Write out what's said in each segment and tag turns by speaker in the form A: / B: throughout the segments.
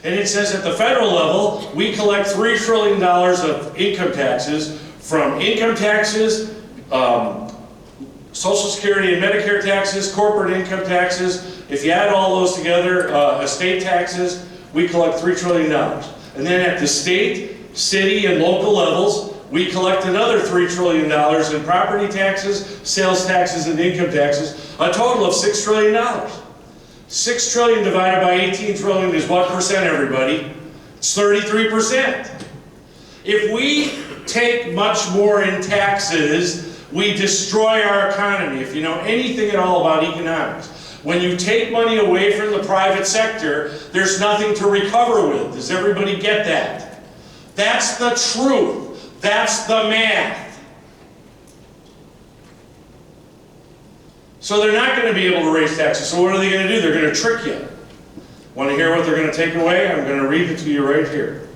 A: And it says at the federal level, we collect $3 trillion of income taxes from income taxes, Social Security and Medicare taxes, corporate income taxes. If you add all those together, estate taxes, we collect $3 trillion. And then at the state, city, and local levels, we collect another $3 trillion in property taxes, sales taxes, and income taxes, a total of $6 trillion. 6 trillion divided by 18 trillion is what percent, everybody? It's 33%. If we take much more in taxes, we destroy our economy. If you know anything at all about economics, when you take money away from the private sector, there's nothing to recover with. Does everybody get that? That's the truth. That's the math. So they're not going to be able to raise taxes. So what are they going to do? They're going to trick you. Want to hear what they're going to take away? I'm going to read it to you right here.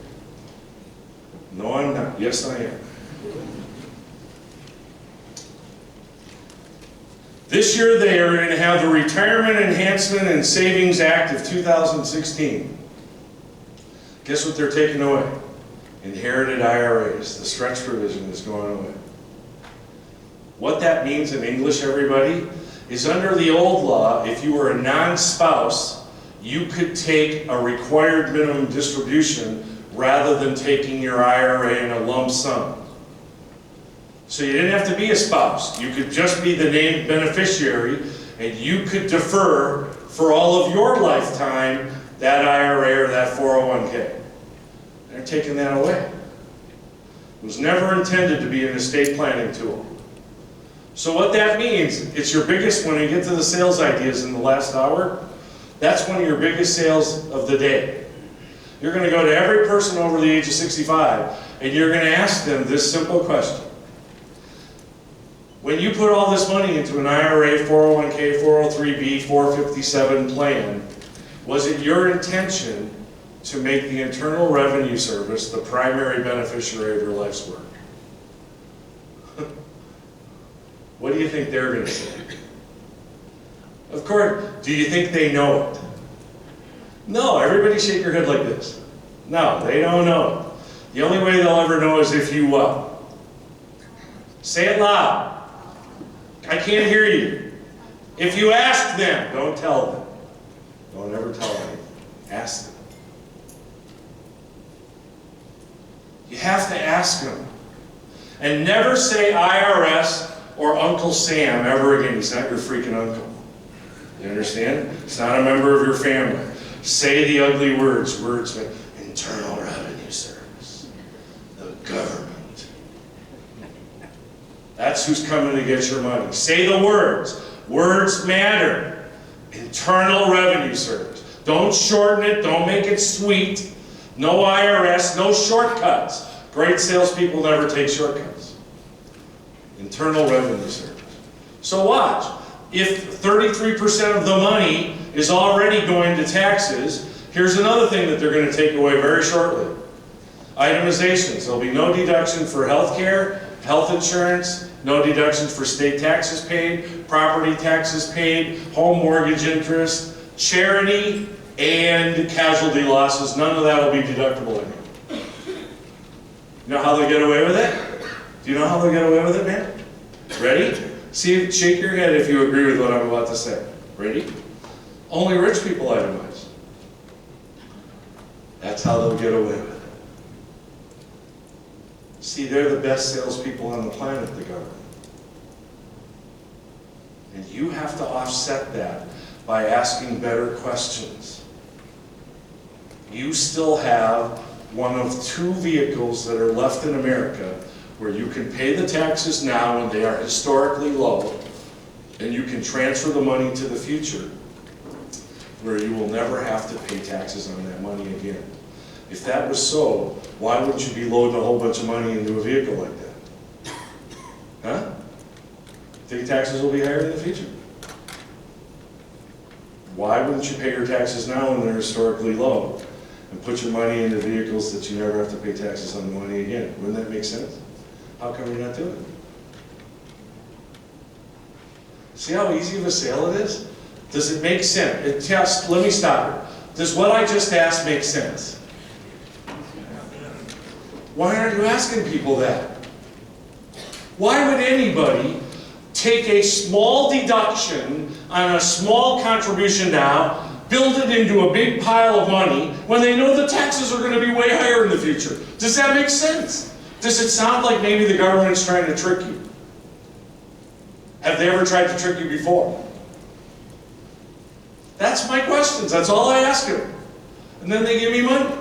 A: No, I'm not. Yes, I am. This year they are going to have the Retirement Enhancement and Savings Act of 2016. Guess what they're taking away? Inherited IRAs. The stretch provision is going away. What that means in English, everybody, is under the old law, if you were a non-spouse, you could take a required minimum distribution rather than taking your IRA in a lump sum. So you didn't have to be a spouse. You could just be the named beneficiary, and you could defer for all of your lifetime that IRA or that 401k. They're taking that away. It was never intended to be an estate planning tool. So what that means, it's your biggest, when you get to the sales ideas in the last hour, that's one of your biggest sales of the day. You're going to go to every person over the age of 65, and you're going to ask them this simple question. When you put all this money into an IRA, 401k, 403b, 457 plan, was it your intention to make the Internal Revenue Service the primary beneficiary of your life's work? What do you think they're going to say? Of course, do you think they know it? No, everybody shake your head like this. No, they don't know it. The only way they'll ever know is if you what? Say it loud. I can't hear you. If you ask them, don't tell them. Don't ever tell them. Ask them. You have to ask them. And never say IRS or Uncle Sam ever again. He's not your freaking uncle. You understand? It's not a member of your family. Say the ugly words. Words like Internal Revenue Service, the government. That's who's coming to get your money. Say the words. Words matter. Internal Revenue Service. Don't shorten it. Don't make it sweet. No IRS. No shortcuts. Great salespeople never take shortcuts. Internal Revenue Service. So watch. If 33% of the money is already going to taxes, here's another thing that they're going to take away very shortly. Itemizations. There'll be no deduction for health care, health insurance, no deductions for state taxes paid, property taxes paid, home mortgage interest, charity, and casualty losses. None of that will be deductible anymore. You know how they'll get away with it? Do you know how they'll get away with it, man? Ready? See, shake your head if you agree with what I'm about to say. Ready? Only rich people itemize. That's how they'll get away with it. See, they're the best salespeople on the planet, the government. And you have to offset that by asking better questions. You still have one of two vehicles that are left in America where you can pay the taxes now when they are historically low, and you can transfer the money to the future where you will never have to pay taxes on that money again. If that was so, why wouldn't you be loading a whole bunch of money into a vehicle like that? Huh? Think taxes will be higher in the future? Why wouldn't you pay your taxes now when they're historically low and put your money into vehicles that you never have to pay taxes on the money again? Wouldn't that make sense? How come you're not doing it? See how easy of a sale it is? Does it make sense? Let me stop it. Does what I just asked make sense? Why aren't you asking people that? Why would anybody take a small deduction on a small contribution now, build it into a big pile of money, when they know the taxes are going to be way higher in the future? Does that make sense? Does it sound like maybe the government's trying to trick you? Have they ever tried to trick you before? That's my questions. That's all I ask them. And then they give me money.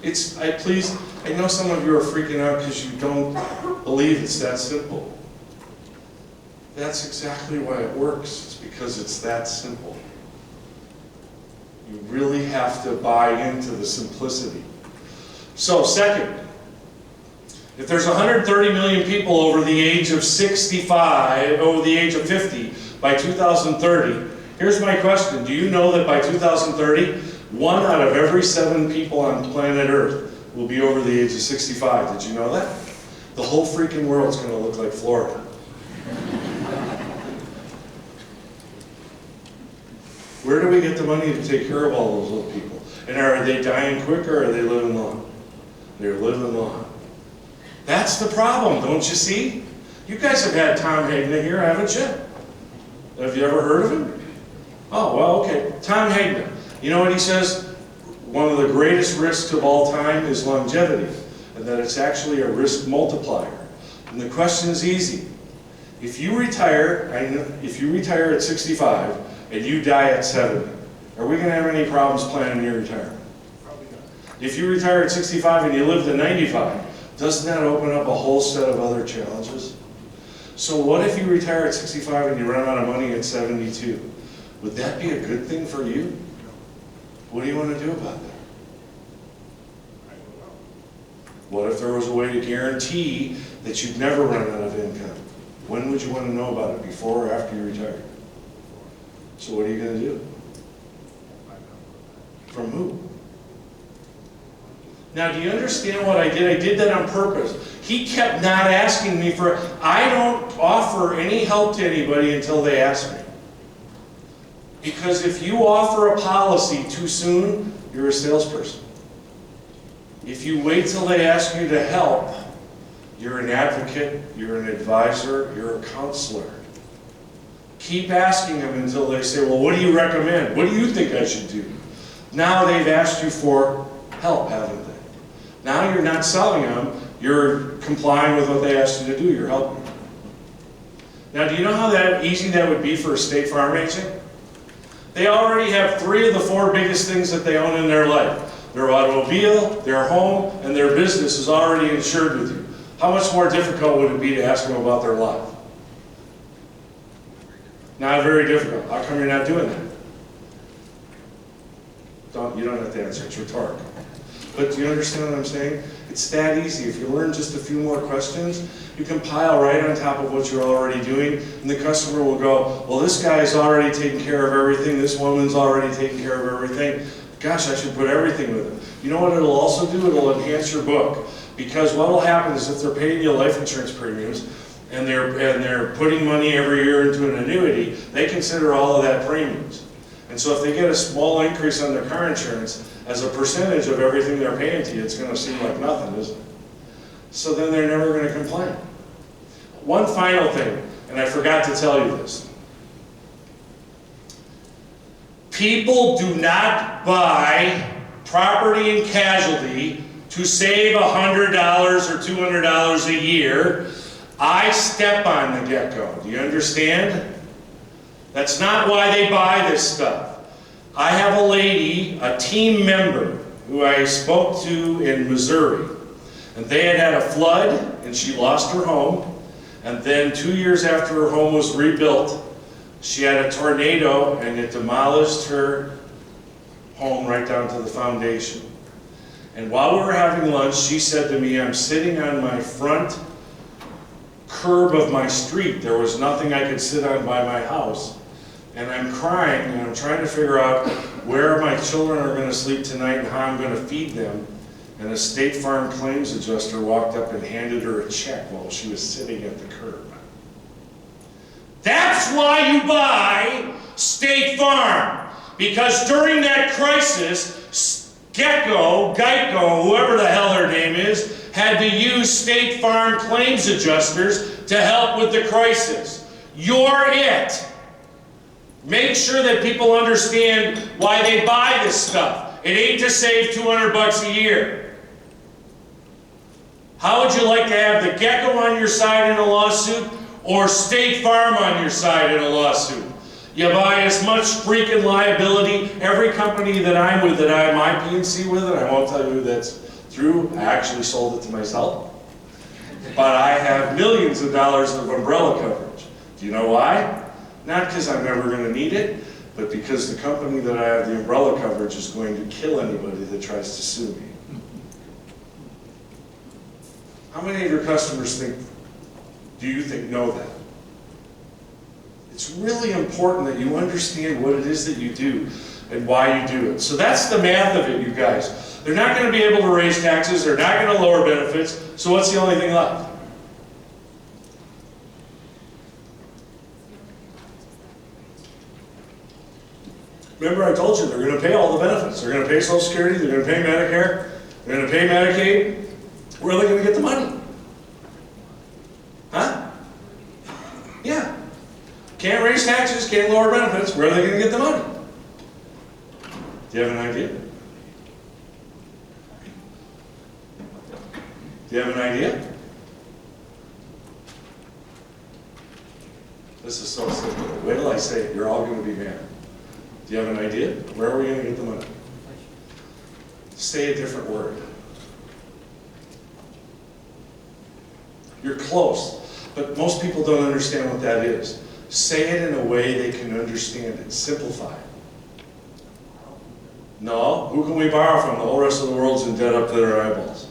A: I know some of you are freaking out because you don't believe it's that simple. That's exactly why it works. It's because it's that simple. You really have to buy into the simplicity. So, second, if there's 130 million people over the age of 65, over the age of 50 by 2030, here's my question. Do you know that by 2030, 1 out of every 7 people on planet Earth will be over the age of 65? Did you know that? The whole freaking world's going to look like Florida. Where do we get the money to take care of all those little people? And are they dying quicker or are they living long? They're living long. That's the problem, don't you see? You guys have had Tom Hagner here, haven't you? Have you ever heard of him? Oh, well, okay. Tom Hagner. You know what he says? One of the greatest risks of all time is longevity, and that it's actually a risk multiplier. And the question is easy. If you retire at 65 and you die at 70, are we going to have any problems planning your retirement? Probably not. If you retire at 65 and you live to 95, doesn't that open up a whole set of other challenges? So what if you retire at 65 and you run out of money at 72? Would that be a good thing for you? What do you want to do about that?
B: I don't know.
A: What if there was a way to guarantee that you'd never run out of income? When would you want to know about it, before or after you retire? So what are you going to do? From who? Now, do you understand what I did? I did that on purpose. He kept not asking me for, I don't offer any help to anybody until they ask me. Because if you offer a policy too soon, you're a salesperson. If you wait till they ask you to help, you're an advocate, you're an advisor, you're a counselor. Keep asking them until they say, well, what do you recommend? What do you think I should do? Now they've asked you for help, haven't they? Now you're not selling them, you're complying with what they asked you to do, you're helping them. Now, do you know how easy that would be for a State Farm agent? They already have 3 of the 4 biggest things that they own in their life. Their automobile, their home, and their business is already insured with you. How much more difficult would it be to ask them about their life? Not very difficult. How come you're not doing that? You don't have to answer, it's rhetorical. But do you understand what I'm saying? It's that easy. If you learn just a few more questions, you can pile right on top of what you're already doing, and the customer will go, well, this guy's already taking care of everything, this woman's already taking care of everything. Gosh, I should put everything with them. You know what it'll also do? It'll enhance your book. Because what will happen is if they're paying you life insurance premiums, and they're putting money every year into an annuity, they consider all of that premiums. And so if they get a small increase on their car insurance, as a percentage of everything they're paying to you, it's going to seem like nothing, isn't it? So then they're never going to complain. One final thing, and I forgot to tell you this. People do not buy property and casualty to save $100 or $200 a year. I step on the get-go. Do you understand? That's not why they buy this stuff. I have a lady, a team member, who I spoke to in Missouri. And they had had a flood, and she lost her home. And then 2 years after her home was rebuilt, she had a tornado, and it demolished her home right down to the foundation. And while we were having lunch, she said to me, I'm sitting on my front curb of my street. There was nothing I could sit on by my house. And I'm crying, and I'm trying to figure out where my children are going to sleep tonight and how I'm going to feed them. And a State Farm claims adjuster walked up and handed her a check while she was sitting at the curb. That's why you buy State Farm. Because during that crisis, Geico, whoever the hell her name is, had to use State Farm claims adjusters to help with the crisis. You're it. Make sure that people understand why they buy this stuff. It ain't to save $200 a year. How would you like to have the Gecko on your side in a lawsuit or State Farm on your side in a lawsuit? You buy as much freaking liability. Every company that I'm with, that I have my PNC with, and I won't tell you who that's through, I actually sold it to myself. But I have millions of dollars of umbrella coverage. Do you know why? Not because I'm never going to need it, but because the company that I have the umbrella coverage is going to kill anybody that tries to sue me. How many of your customers do you think know that? It's really important that you understand what it is that you do and why you do it. So that's the math of it, you guys. They're not going to be able to raise taxes, they're not going to lower benefits, so what's the only thing left? Remember I told you, they're going to pay all the benefits. They're going to pay Social Security, they're going to pay Medicare, they're going to pay Medicaid. Where are they going to get the money? Huh? Yeah. Can't raise taxes, can't lower benefits. Where are they going to get the money? Do you have an idea? Do you have an idea? This is so simple. Wait till I say it. You're all going to be mad. Do you have an idea? Where are we going to get the money? Say a different word. You're close, but most people don't understand what that is. Say it in a way they can understand it. Simplify it. No, who can we borrow from? The whole rest of the world's in debt up to their eyeballs.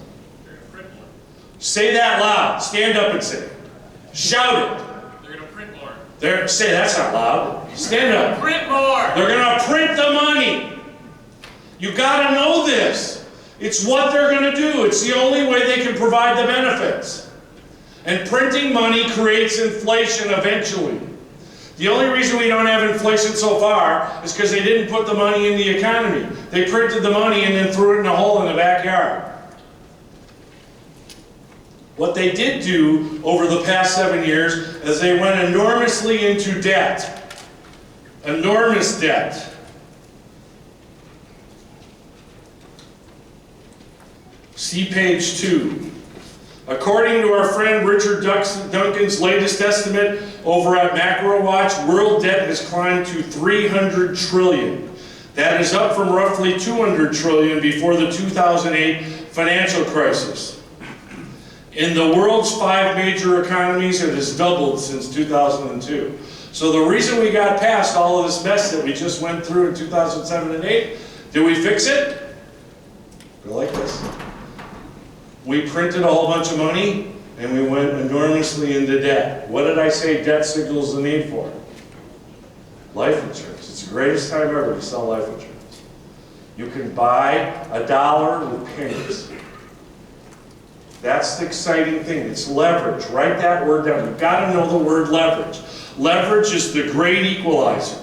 A: Say that loud. Stand up and say it. Shout it.
B: They're going to print more.
A: Say that's not loud. Stand up.
B: Print more.
A: They're going to print the money. You got to know this. It's what they're going to do. It's the only way they can provide the benefits. And printing money creates inflation eventually. The only reason we don't have inflation so far is because they didn't put the money in the economy. They printed the money and then threw it in a hole in the backyard. What they did do over the past 7 years is they went enormously into debt. Enormous debt. See page 2. According to our friend Richard Duncan's latest estimate over at MacroWatch, world debt has climbed to $300 trillion. That is up from roughly $200 trillion before the 2008 financial crisis. In the world's 5 major economies, it has doubled since 2002. So the reason we got past all of this mess that we just went through in 2007 and 8, did we fix it? Go like this. We printed a whole bunch of money and we went enormously into debt. What did I say debt signals the need for? Life insurance. It's the greatest time ever to sell life insurance. You can buy $1 with pennies. That's the exciting thing. It's leverage. Write that word down. You've got to know the word leverage. Leverage is the great equalizer.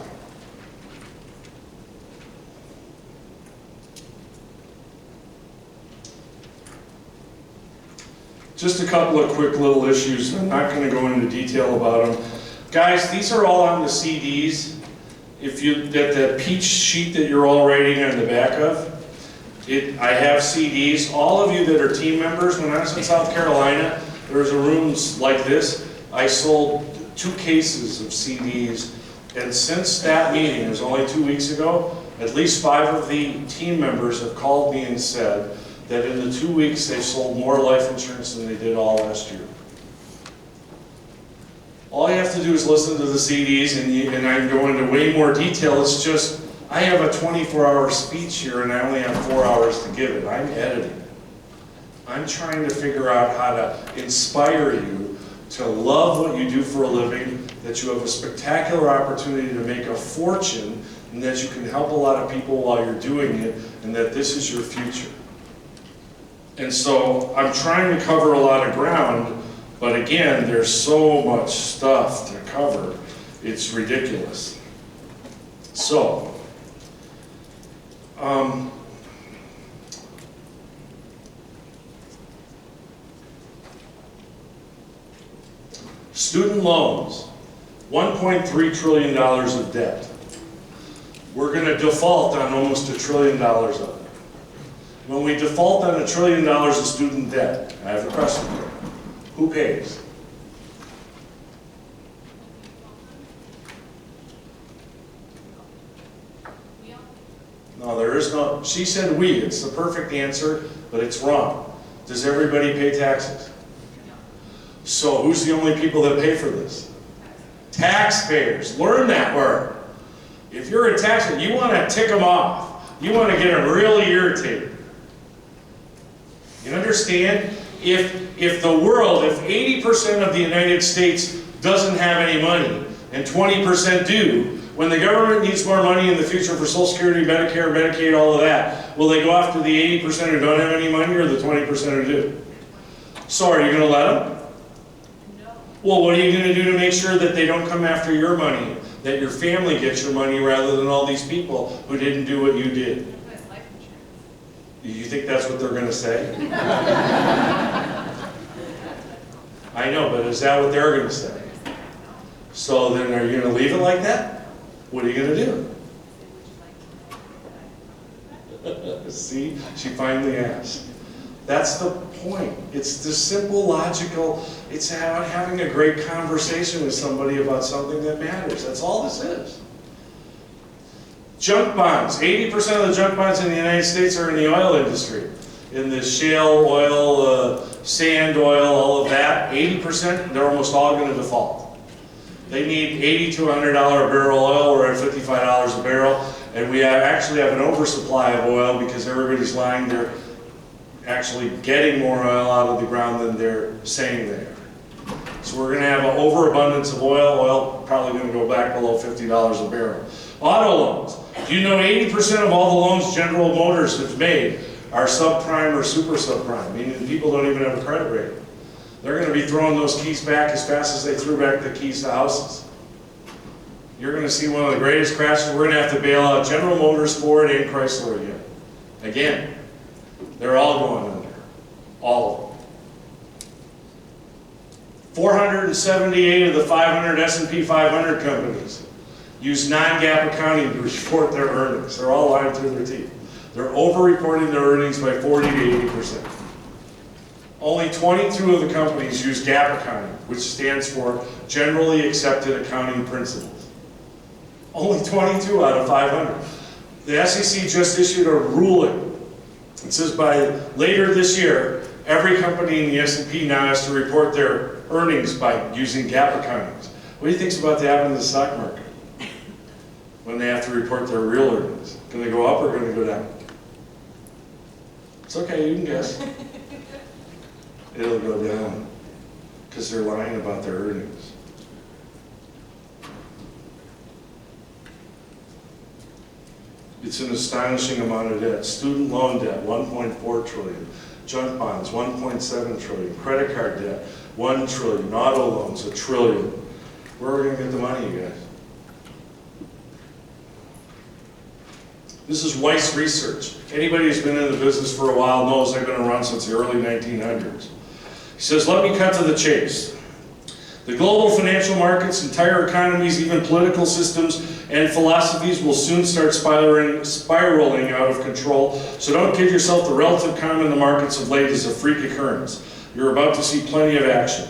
A: Just a couple of quick little issues. I'm not going to go into detail about them. Guys, these are all on the CDs. If you get that peach sheet that you're all writing on the back of, I have CDs. All of you that are team members, when I was in South Carolina, there was a room like this. I sold 2 cases of CDs, and since that meeting, it was only 2 weeks ago, at least 5 of the team members have called me and said that in the 2 weeks they've sold more life insurance than they did all last year. All you have to do is listen to the CDs, and I can go into way more detail. It's just, I have a 24-hour speech here and I only have 4 hours to give it. I'm editing it. I'm trying to figure out how to inspire you to love what you do for a living, that you have a spectacular opportunity to make a fortune, and that you can help a lot of people while you're doing it, and that this is your future. And so I'm trying to cover a lot of ground, but again, there's so much stuff to cover, it's ridiculous. So, Student loans, $1.3 trillion of debt. We're going to default on almost $1 trillion of it. When we default on $1 trillion of student debt, I have a question for you. Who pays? No, there is no, she said we, it's the perfect answer, but it's wrong. Does everybody pay taxes? So who's the only people that pay for this? Taxpayers. Learn that word. If you're a taxpayer, you want to tick them off. You want to get them really irritated. You understand? If the world, if 80% of the United States doesn't have any money and 20% do, when the government needs more money in the future for Social Security, Medicare, Medicaid, all of that, will they go after the 80% who don't have any money or the 20% who do? So are you going to let them? No. Well, what are you going to do to make sure that they don't come after your money, that your family gets your money rather than all these people who didn't do what you did? You think that's what they're going to say? I know, but is that what they're going to say? So then are you going to leave it like that? What are you going to do? See, she finally asked. That's the point. It's the simple, logical, it's having a great conversation with somebody about something that matters. That's all this is. Junk bonds. 80% of the junk bonds in the United States are in the oil industry. In the shale oil, sand oil, all of that. 80%, they're almost all going to default. They need $80 to $100 a barrel oil. We're at $55 a barrel. And we actually have an oversupply of oil because everybody's lying. They're actually getting more oil out of the ground than they're saying they are. So we're going to have an overabundance of oil. Oil probably going to go back below $50 a barrel. Auto loans. Do you know 80% of all the loans General Motors has made are subprime or super subprime, meaning people don't even have a credit rating. They're going to be throwing those keys back as fast as they threw back the keys to houses. You're going to see one of the greatest crashes. We're going to have to bail out General Motors, Ford, and Chrysler again. Again. They're all going under. All of them. 478 of the 500 S&P 500 companies use non-GAAP accounting to report their earnings. They're all lying through their teeth. They're over-reporting their earnings by 40 to 80%. Only 22 of the companies use GAAP accounting, which stands for Generally Accepted Accounting Principles. Only 22 out of 500. The SEC just issued a ruling. It says by later this year, every company in the S&P now has to report their earnings by using GAAP accounting. What do you think is about to happen to the stock market when they have to report their real earnings? Going to go up or going to go down? It's okay, you can guess. It'll go down because they're lying about their earnings. It's an astonishing amount of debt. Student loan debt, $1.4 trillion. Junk bonds, $1.7 trillion. Credit card debt, $1 trillion. Auto loans, $1 trillion. Where are we going to get the money, you guys? This is Weiss Research. Anybody who's been in the business for a while knows they've been around since the early 1900s. He says, let me cut to the chase. The global financial markets, entire economies, even political systems and philosophies will soon start spiraling out of control. So don't kid yourself, the relative calm in the markets of late is a freak occurrence. You're about to see plenty of action.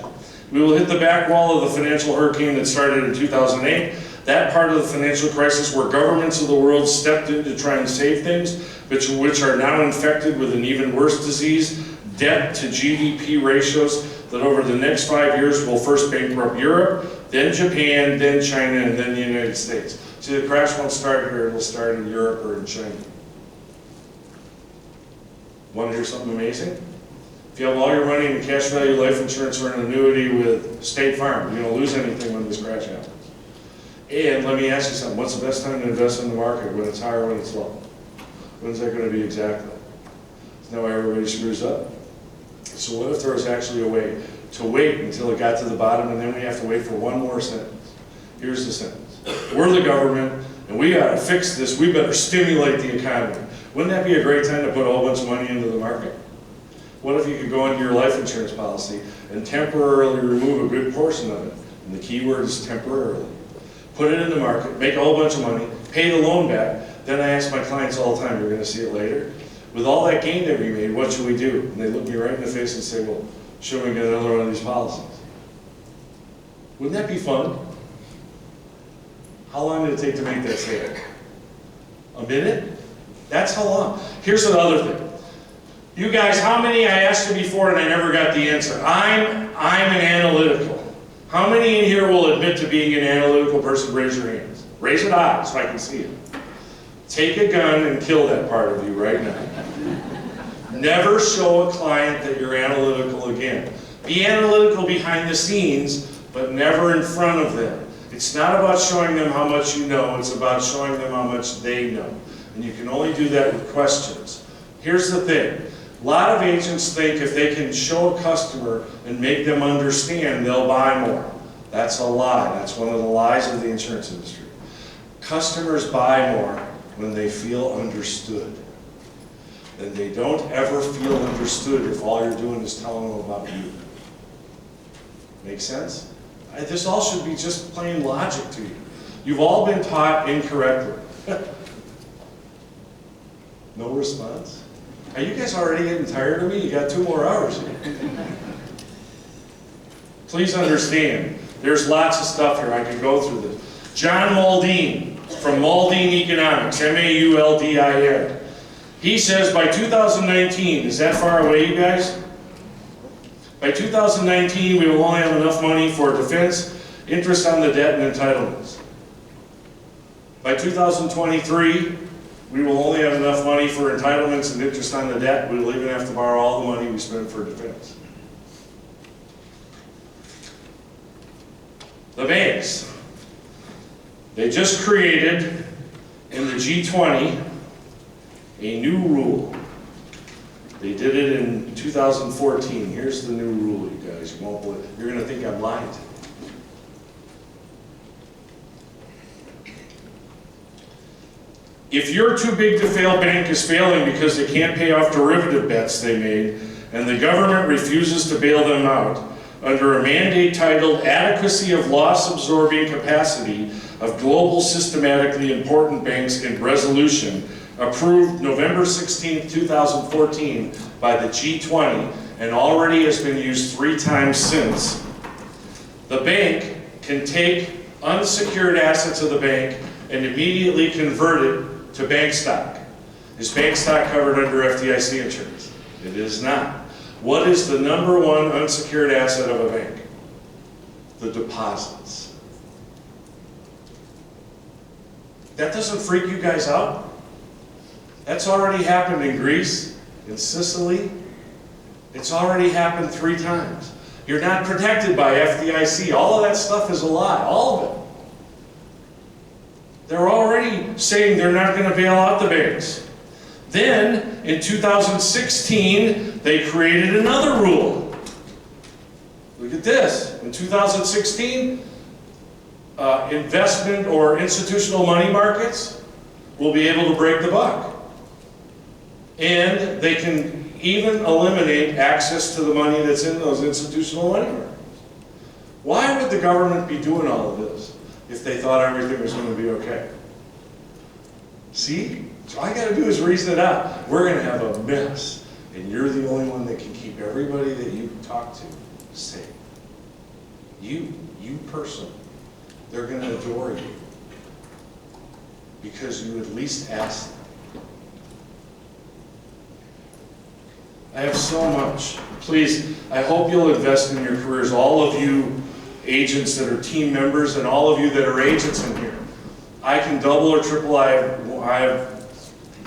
A: We will hit the back wall of the financial hurricane that started in 2008. That part of the financial crisis where governments of the world stepped in to try and save things, which are now infected with an even worse disease, debt to GDP ratios that over the next 5 years will first bankrupt Europe, then Japan, then China, and then the United States. See, the crash won't start here, it'll start in Europe or in China. Want to hear something amazing? If you have all your money in cash value life insurance or an annuity with State Farm, you don't lose anything when this crash happens. And let me ask you something, what's the best time to invest in the market? When it's high or when it's low? When's that going to be exactly? Isn't that why everybody screws up? So what if there was actually a way to wait until it got to the bottom and then we have to wait for one more sentence? Here's the sentence. We're the government and we gotta fix this, we better stimulate the economy. Wouldn't that be a great time to put a whole bunch of money into the market? What if you could go into your life insurance policy and temporarily remove a good portion of it? And the key word is temporarily. Put it in the market, make a whole bunch of money, pay the loan back. Then I ask my clients all the time, you're gonna see it later, with all that gain that we made, what should we do? And they look me right in the face and say, well, should we get another one of these policies? Wouldn't that be fun? How long did it take to make that sale? A minute? That's how long. Here's another thing. You guys, how many, I asked you before and I never got the answer. I'm an analytical. How many in here will admit to being an analytical person? Raise your hands. Raise it high so I can see it. Take a gun and kill that part of you right now. Never show a client that you're analytical again. Be analytical behind the scenes, but never in front of them. It's not about showing them how much you know, it's about showing them how much they know. And you can only do that with questions. Here's the thing. A lot of agents think if they can show a customer and make them understand, they'll buy more. That's a lie. That's one of the lies of the insurance industry. Customers buy more when they feel understood. And they don't ever feel understood if all you're doing is telling them about you. Make sense? This all should be just plain logic to you. You've all been taught incorrectly. No response? Are you guys already getting tired of me? You got 2 more hours here. Please understand, there's lots of stuff here. I can go through this. John Mauldin, from Mauldin Economics, M-A-U-L-D-I-N. He says by 2019, is that far away, you guys? By 2019, we will only have enough money for defense, interest on the debt, and entitlements. By 2023, we will only have enough money for entitlements and interest on the debt. We will even have to borrow all the money we spend for defense. The banks. They just created, in the G20, a new rule. They did it in 2014. Here's the new rule, you guys. You won't believe. You're going to think I'm lying to you. If your too big to fail bank is failing because they can't pay off derivative bets they made, and the government refuses to bail them out, under a mandate titled Adequacy of Loss Absorbing Capacity of Global Systematically Important Banks in Resolution, approved November 16, 2014 by the G20, and already has been used 3 times since, the bank can take unsecured assets of the bank and immediately convert it to bank stock. Is bank stock covered under FDIC insurance? It is not. What is the #1 unsecured asset of a bank? The deposits. That doesn't freak you guys out? That's already happened in Greece, in Sicily. It's already happened 3 times. You're not protected by FDIC. All of that stuff is a lie, all of it. They're already saying they're not going to bail out the banks. Then, in 2016, they created another rule. Look at this. In 2016, investment or institutional money markets will be able to break the buck. And they can even eliminate access to the money that's in those institutional money markets. Why would the government be doing all of this if they thought everything was going to be okay? See? So all I got to do is reason it out. We're going to have a mess, and you're the only one that can keep everybody that you talk to safe. You personally. They're going to adore you because you at least asked them. I have so much. Please, I hope you'll invest in your careers. All of you agents that are team members and all of you that are agents in here. I can double or triple. I have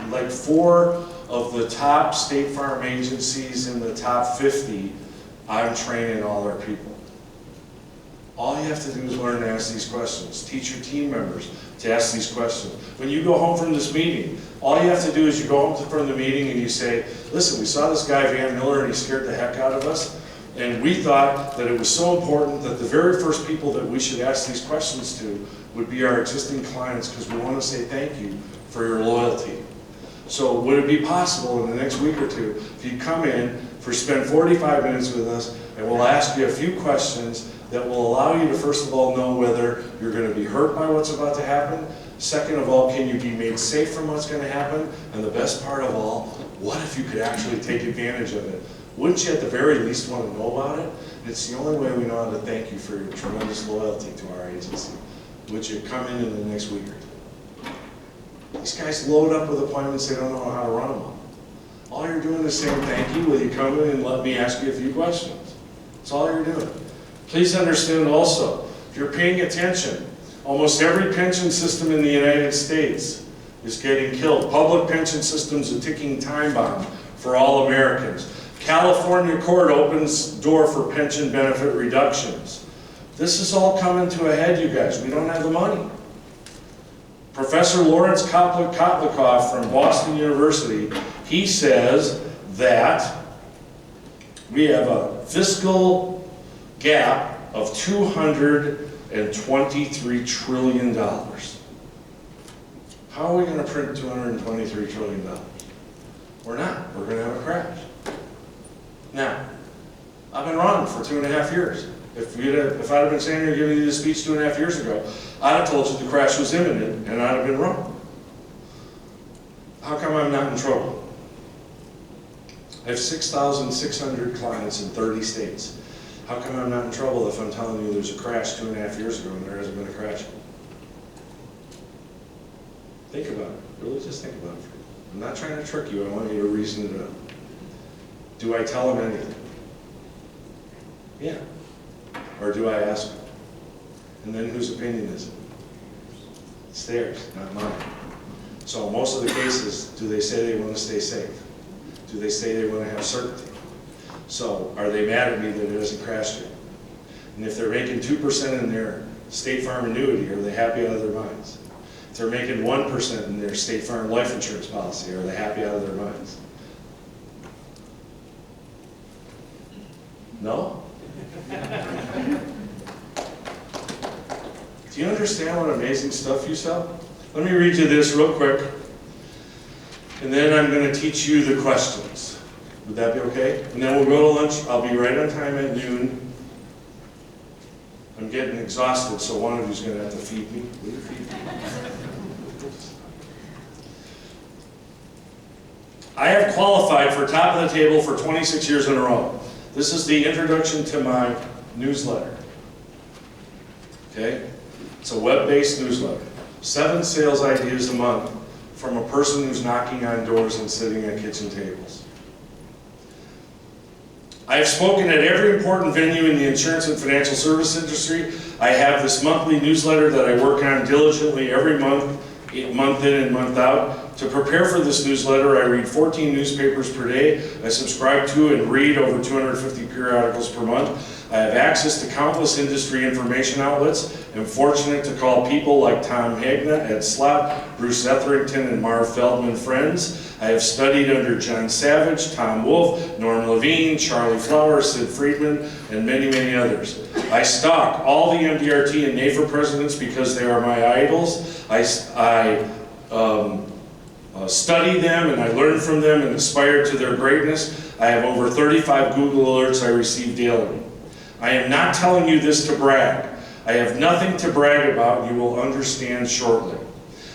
A: like 4 of the top State Farm agencies in the top 50. I'm training all our people. All you have to do is learn to ask these questions. Teach your team members to ask these questions. When you go home from this meeting, all you have to do is you go home from the meeting and you say, listen, we saw this guy, Van Mueller, and he scared the heck out of us. And we thought that it was so important that the very first people that we should ask these questions to would be our existing clients, because we want to say thank you for your loyalty. So would it be possible in the next week or two, if you come in, spend 45 minutes with us, and we'll ask you a few questions that will allow you to, first of all, know whether you're going to be hurt by what's about to happen. Second of all, can you be made safe from what's going to happen? And the best part of all, what if you could actually take advantage of it? Wouldn't you at the very least want to know about it? And it's the only way we know how to thank you for your tremendous loyalty to our agency. Would you come in the next week or two? These guys load up with appointments, they don't know how to run them all. All you're doing is saying thank you. Will you come in and let me ask you a few questions? That's all you're doing. Please understand also, if you're paying attention, almost every pension system in the United States is getting killed. Public pension system's a ticking time bomb for all Americans. California court opens door for pension benefit reductions. This is all coming to a head, you guys. We don't have the money. Professor Lawrence Kotlikoff from Boston University, he says that we have a fiscal gap of $223 trillion. How are we going to print $223 trillion? We're not. We're going to have a crash. Now, I've been wrong for 2.5 years. If I'd have been standing here giving you this speech 2.5 years ago, I'd have told you the crash was imminent, and I'd have been wrong. How come I'm not in trouble? I have 6,600 clients in 30 states. How come I'm not in trouble if I'm telling you there's a crash 2.5 years ago and there hasn't been a crash? Think about it. Really just think about it. I'm not trying to trick you. I want you to reason it out. Do I tell them anything? Yeah. Or do I ask them? And then whose opinion is it? It's theirs, not mine. So most of the cases, do they say they want to stay safe? Do they say they want to have certainty? So are they mad at me that it hasn't crashed yet? And if they're making 2% in their State Farm annuity, are they happy out of their minds? If they're making 1% in their State Farm life insurance policy, are they happy out of their minds? No? Do you understand what amazing stuff you sell? Let me read you this real quick, and then I'm going to teach you the questions. Would that be okay? And then we'll go to lunch. I'll be right on time at noon. I'm getting exhausted, so one of you's going to have to feed me. Will you feed me? I have qualified for top of the table for 26 years in a row. This is the introduction to my newsletter. Okay? It's a web-based newsletter. 7 sales ideas a month from a person who's knocking on doors and sitting at kitchen tables. I have spoken at every important venue in the insurance and financial service industry. I have this monthly newsletter that I work on diligently every month in and month out. To prepare for this newsletter, I read 14 newspapers per day. I subscribe to and read over 250 periodicals per month. I have access to countless industry information outlets. I'm fortunate to call people like Tom Hagna, Ed Slott, Bruce Etherington, and Marv Feldman friends. I have studied under John Savage, Tom Wolfe, Norm Levine, Charlie Flowers, Sid Friedman, and many, many others. I stalk all the MDRT and NAFA presidents because they are my idols. I study them and I learn from them and aspire to their greatness. I have over 35 Google alerts I receive daily. I am not telling you this to brag. I have nothing to brag about, you will understand shortly.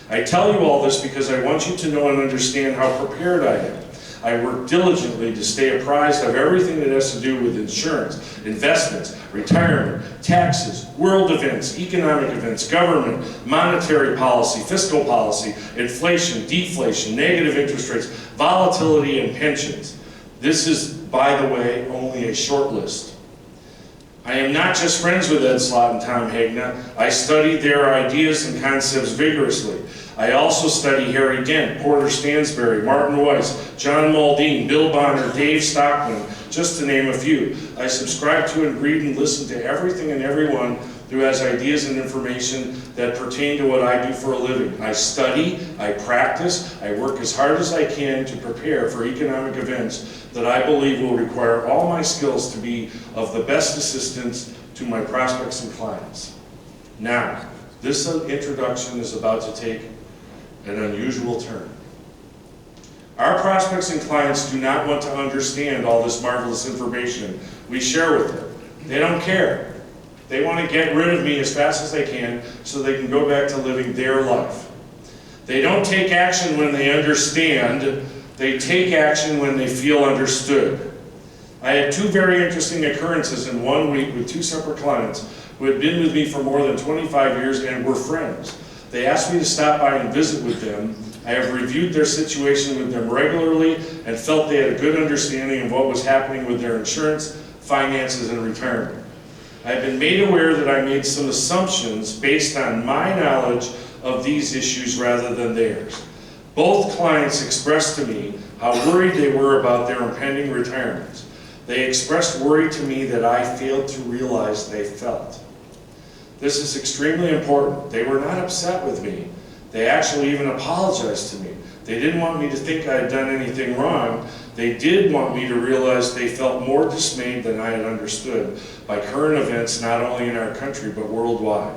A: I tell you all this because I want you to know and understand how prepared I am. I work diligently to stay apprised of everything that has to do with insurance, investments, retirement, taxes, world events, economic events, government, monetary policy, fiscal policy, inflation, deflation, negative interest rates, volatility, and pensions. This is, by the way, only a short list. I am not just friends with Ed Slott and Tom Hagna. I study their ideas and concepts vigorously. I also study Harry Dent, Porter Stansberry, Martin Weiss, John Muldean, Bill Bonner, Dave Stockman, just to name a few. I subscribe to and read and listen to everything and everyone who has ideas and information that pertain to what I do for a living. I study, I practice, I work as hard as I can to prepare for economic events that I believe will require all my skills to be of the best assistance to my prospects and clients. Now, this introduction is about to take an unusual turn. Our prospects and clients do not want to understand all this marvelous information we share with them. They don't care. They want to get rid of me as fast as they can so they can go back to living their life. They don't take action when they understand. They take action when they feel understood. I had two very interesting occurrences in 1 week with two separate clients who had been with me for more than 25 years and were friends. They asked me to stop by and visit with them. I have reviewed their situation with them regularly and felt they had a good understanding of what was happening with their insurance, finances, and retirement. I have been made aware that I made some assumptions based on my knowledge of these issues rather than theirs. Both clients expressed to me how worried they were about their impending retirements. They expressed worry to me that I failed to realize they felt. This is extremely important. They were not upset with me. They actually even apologized to me. They didn't want me to think I had done anything wrong. They did want me to realize they felt more dismayed than I had understood by current events not only in our country but worldwide.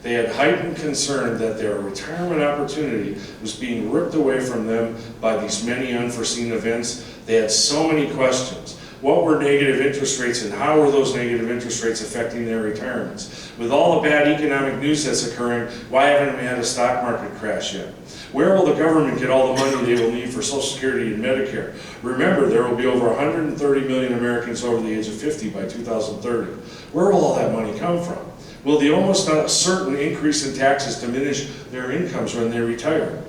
A: They had heightened concern that their retirement opportunity was being ripped away from them by these many unforeseen events. They had so many questions. What were negative interest rates and how were those negative interest rates affecting their retirements? With all the bad economic news that's occurring, why haven't we had a stock market crash yet? Where will the government get all the money they will need for Social Security and Medicare? Remember, there will be over 130 million Americans over the age of 50 by 2030. Where will all that money come from? Will the almost certain increase in taxes diminish their incomes when they retire?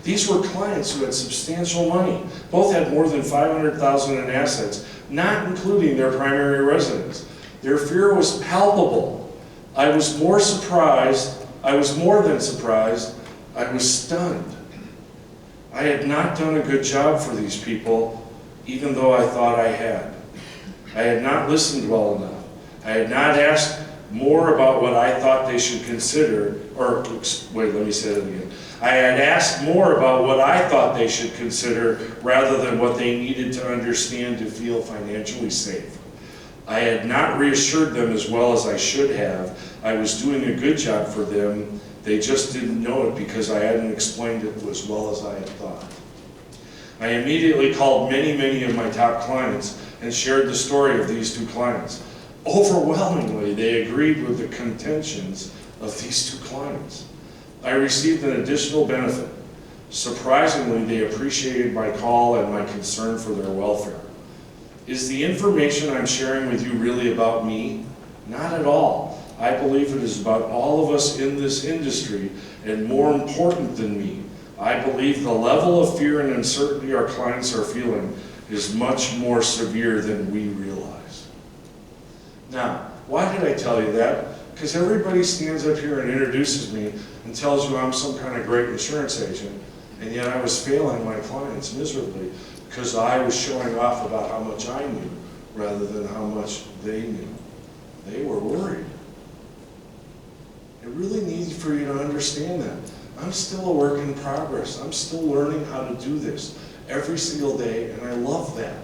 A: These were clients who had substantial money. Both had more than $500,000 in assets, not including their primary residence. Their fear was palpable. I was more than surprised, I was stunned. I had not done a good job for these people, even though I thought I had. I had not listened well enough. I had not asked more about what I thought they should consider, or wait, let me say that again. I had asked more about what I thought they should consider rather than what they needed to understand to feel financially safe. I had not reassured them as well as I should have. I was doing a good job for them. They just didn't know it because I hadn't explained it as well as I had thought. I immediately called many of my top clients and shared the story of these two clients. Overwhelmingly, they agreed with the contentions of these two clients. I received an additional benefit. Surprisingly, they appreciated my call and my concern for their welfare. Is the information I'm sharing with you really about me? Not at all. I believe it is about all of us in this industry, and more important than me. I believe the level of fear and uncertainty our clients are feeling is much more severe than we realize. Now, why did I tell you that? Because everybody stands up here and introduces me and tells you I'm some kind of great insurance agent, and yet I was failing my clients miserably because I was showing off about how much I knew rather than how much they knew. They were worried. I really need for you to understand that. I'm still a work in progress. I'm still learning how to do this every single day, and I love that.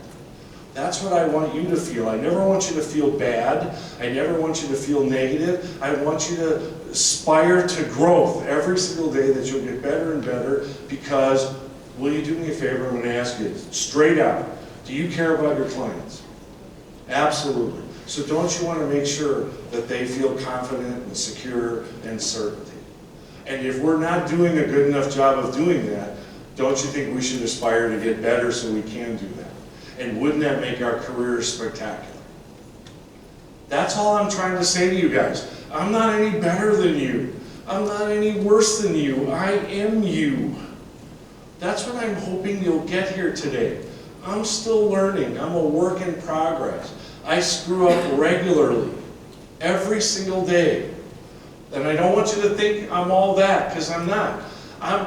A: That's what I want you to feel. I never want you to feel bad. I never want you to feel negative. I want you to aspire to growth every single day, that you'll get better and better, because, will you do me a favor? I'm going to ask you straight out, do you care about your clients? Absolutely. So don't you want to make sure that they feel confident and secure and certainty? And if we're not doing a good enough job of doing that, don't you think we should aspire to get better so we can do that? And wouldn't that make our careers spectacular? That's all I'm trying to say to you guys. I'm not any better than you. I'm not any worse than you. I am you. That's what I'm hoping you'll get here today. I'm still learning. I'm a work in progress. I screw up regularly, every single day. And I don't want you to think I'm all that, because I'm not.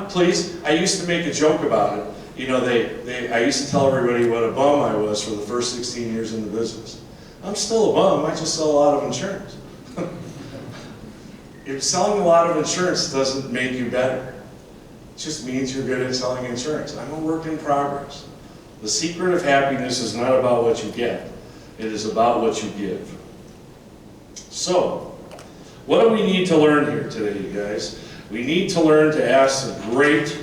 A: Please, I used to make a joke about it. You know, I used to tell everybody what a bum I was for the first 16 years in the business. I'm still a bum, I just sell a lot of insurance. if selling a lot of insurance doesn't make you better. It just means you're good at selling insurance. I'm a work in progress. The secret of happiness is not about what you get. It is about what you give. So, what do we need to learn here today, you guys? We need to learn to ask some great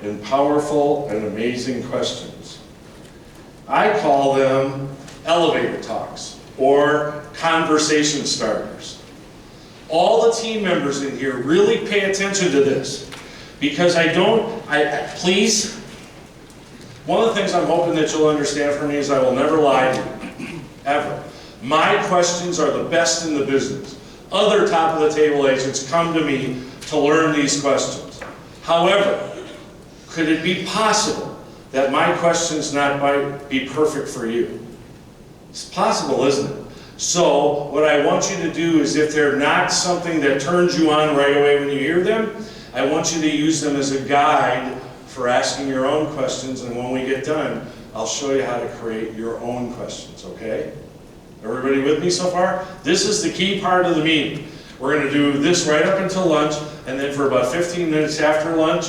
A: and powerful and amazing questions. I call them elevator talks or conversation starters. All the team members in here really pay attention to this, because please, one of the things I'm hoping that you'll understand from me is I will never lie to you, ever. My questions are the best in the business. Other top of the table agents come to me to learn these questions. However, could it be possible that my questions not might be perfect for you? It's possible, isn't it? So what I want you to do is, if they're not something that turns you on right away when you hear them, I want you to use them as a guide for asking your own questions, and when we get done, I'll show you how to create your own questions, okay? Everybody with me so far? This is the key part of the meeting. We're going to do this right up until lunch, and then for about 15 minutes after lunch,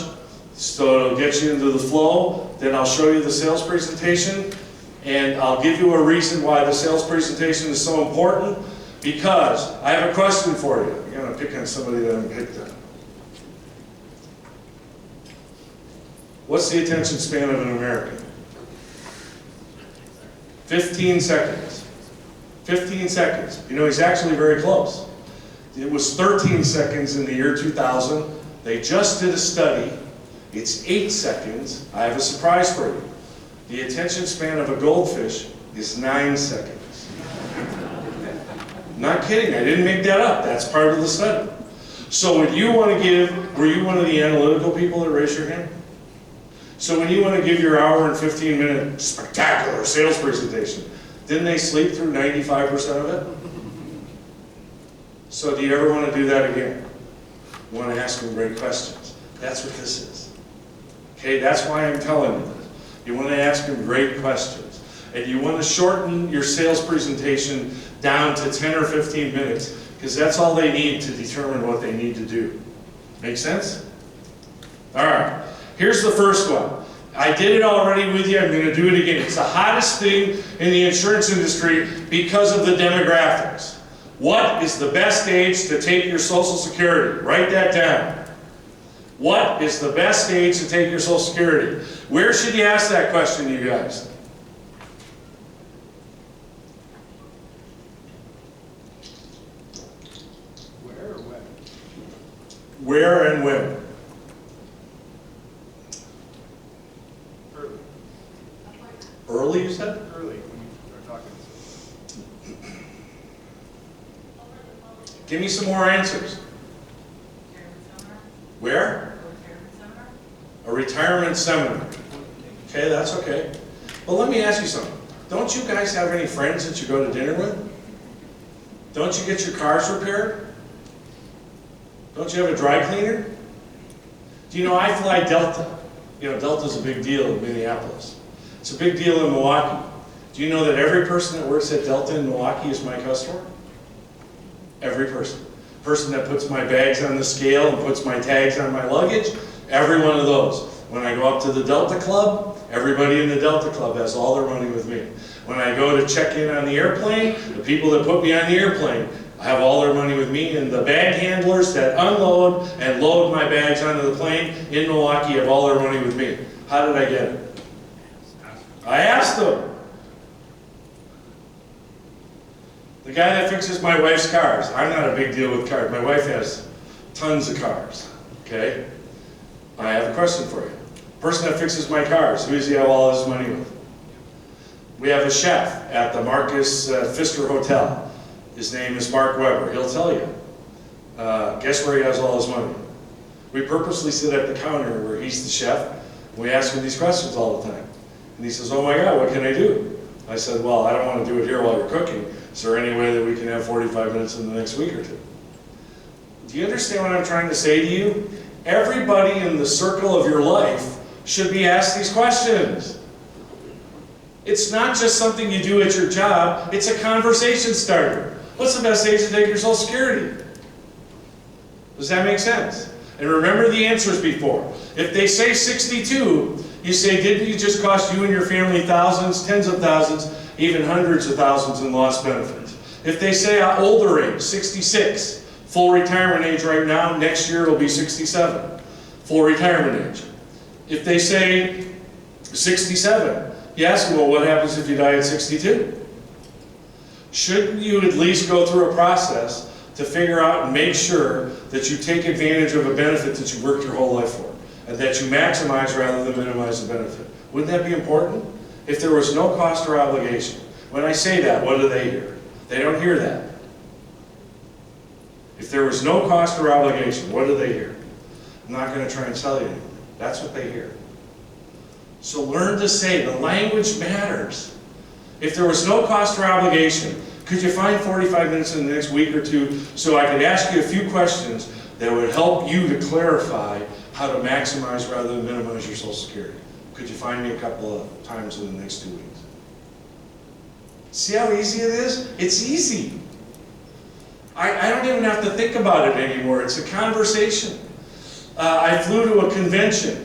A: so it'll get you into the flow. Then I'll show you the sales presentation, and I'll give you a reason why the sales presentation is so important, because I have a question for you. I'm going to pick on somebody that I'm picked on. What's the attention span of an American? 15 seconds. 15 seconds. You know, he's actually very close. It was 13 seconds in the year 2000. They just did a study. It's 8 seconds. I have a surprise for you. The attention span of a goldfish is 9 seconds. Not kidding, I didn't make that up. That's part of the study. So when you want to give, were you one of the analytical people that raised your hand? So when you want to give your hour and 15-minute spectacular sales presentation, didn't they sleep through 95% of it? So do you ever want to do that again? You want to ask them great questions. That's what this is. Okay, that's why I'm telling you this. You want to ask them great questions. And you want to shorten your sales presentation down to 10 or 15 minutes, because that's all they need to determine what they need to do. Make sense? All right. Here's the first one. I did it already with you. I'm going to do it again. It's the hottest thing in the insurance industry because of the demographics. What is the best age to take your Social Security? Write that down. What is the best age to take your Social Security? Where should you ask that question, you guys?
B: Where or when?
A: Where and when?
B: Early.
A: Early, you said?
B: Early, when you are talking.
A: Give me some more answers. Where? A retirement seminar. Okay, that's okay. Well, let me ask you something. Don't you guys have any friends that you go to dinner with? Don't you get your cars repaired? Don't you have a dry cleaner? Do you know I fly Delta? You know, Delta's a big deal in Minneapolis. It's a big deal in Milwaukee. Do you know that every person that works at Delta in Milwaukee is my customer? Every person. Person that puts my bags on the scale and puts my tags on my luggage, every one of those. When I go up to the Delta Club, everybody in the Delta Club has all their money with me. When I go to check in on the airplane, the people that put me on the airplane have all their money with me, and the bag handlers that unload and load my bags onto the plane in Milwaukee have all their money with me. How did I get it? I asked them. The guy that fixes my wife's cars, I'm not a big deal with cars. My wife has tons of cars, okay? I have a question for you. Person that fixes my cars, who does he have all his money with? We have a chef at the Marcus Pfister Hotel. His name is Mark Weber. He'll tell you. Guess where he has all his money? We purposely sit at the counter where he's the chef. And we ask him these questions all the time. And he says, oh my God, what can I do? I said, well, I don't want to do it here while you're cooking. Is there any way that we can have 45 minutes in the next week or two? Do you understand what I'm trying to say to you? Everybody in the circle of your life should be asked these questions. It's not just something you do at your job, it's a conversation starter. What's the best age to take your Social Security? Does that make sense? And remember the answers before. If they say 62, you say, didn't it just cost you and your family thousands, tens of thousands, even hundreds of thousands in lost benefits? If they say older age, 66, full retirement age right now, next year it'll be 67, full retirement age. If they say 67, you ask them, well, what happens if you die at 62? Shouldn't you at least go through a process to figure out and make sure that you take advantage of a benefit that you worked your whole life for, and that you maximize rather than minimize the benefit? Wouldn't that be important? If there was no cost or obligation. When I say that, what do they hear? They don't hear that. If there was no cost or obligation, what do they hear? I'm not going to try and tell you anything. That's what they hear. So learn to say, the language matters. If there was no cost or obligation, could you find 45 minutes in the next week or two so I could ask you a few questions that would help you to clarify how to maximize rather than minimize your Social Security? Could you find me a couple of times in the next 2 weeks? See how easy it is? It's easy. I don't even have to think about it anymore. It's a conversation. I flew to a convention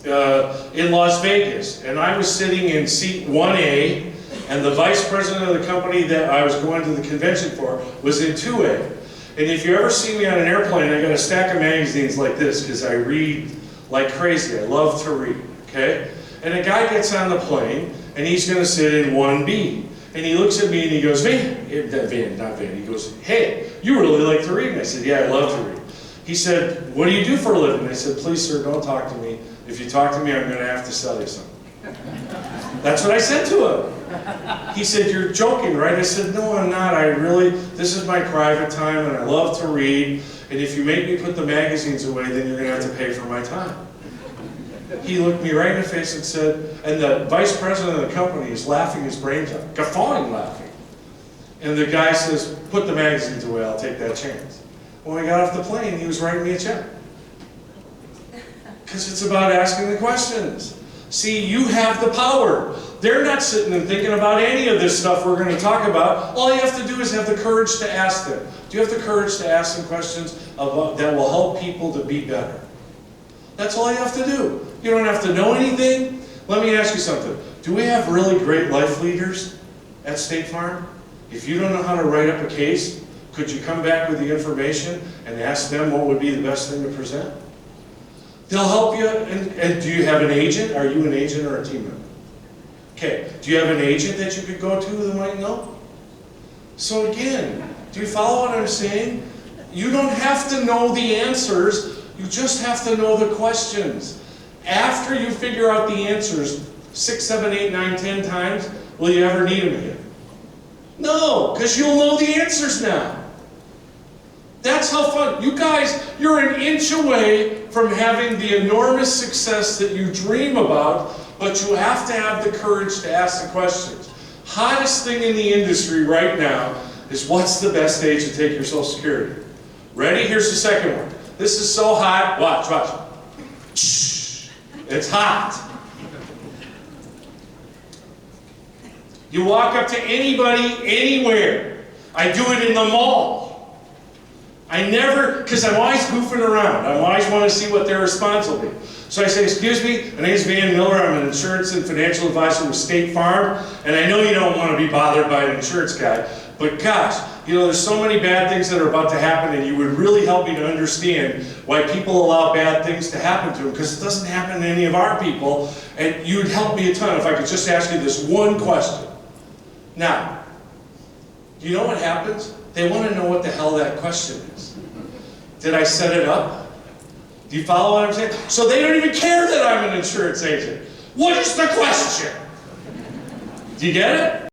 A: in Las Vegas, and I was sitting in seat 1A, and the vice president of the company that I was going to the convention for was in 2A. And if you ever see me on an airplane, I got a stack of magazines like this because I read like crazy. I love to read, okay? And a guy gets on the plane, and he's going to sit in 1B. And he looks at me and he goes, not Van, he goes, hey, you really like to read? And I said, yeah, I love to read. He said, what do you do for a living? I said, please, sir, don't talk to me. If you talk to me, I'm going to have to sell you something. That's what I said to him. He said, you're joking, right? I said, no, I'm not. This is my private time, and I love to read. And if you make me put the magazines away, then you're going to have to pay for my time. He looked me right in the face and said, and the vice president of the company is laughing his brains out, guffawing laughing. And the guy says, put the magazines away, I'll take that chance. When I got off the plane, he was writing me a check. Because it's about asking the questions. See, you have the power. They're not sitting and thinking about any of this stuff we're going to talk about. All you have to do is have the courage to ask them. Do you have the courage to ask them questions that will help people to be better? That's all you have to do. You don't have to know anything. Let me ask you something. Do we have really great life leaders at State Farm? If you don't know how to write up a case, could you come back with the information and ask them what would be the best thing to present? They'll help you. And do you have an agent? Are you an agent or a team member? Okay. Do you have an agent that you could go to that might know? So again, do you follow what I'm saying? You don't have to know the answers. You just have to know the questions. After you figure out the answers 6, 7, 8, 9, 10 times, will you ever need them again? No, because you'll know the answers now. That's how fun. You guys, you're an inch away from having the enormous success that you dream about, but you have to have the courage to ask the questions. Hottest thing in the industry right now is what's the best age to take your Social Security? Ready? Here's the second one. This is so hot. Watch, watch. It's hot. You walk up to anybody, anywhere. I do it in the mall. I never, because I'm always goofing around. I always want to see what their response will be. So I say, excuse me, my name is Van Mueller. I'm an insurance and financial advisor with State Farm. And I know you don't want to be bothered by an insurance guy, but gosh, you know, there's so many bad things that are about to happen, and you would really help me to understand why people allow bad things to happen to them, because it doesn't happen to any of our people, and you'd help me a ton if I could just ask you this one question. Now, do you know what happens? They want to know what the hell that question is. Did I set it up? Do you follow what I'm saying? So they don't even care that I'm an insurance agent. What is the question? Do you get it?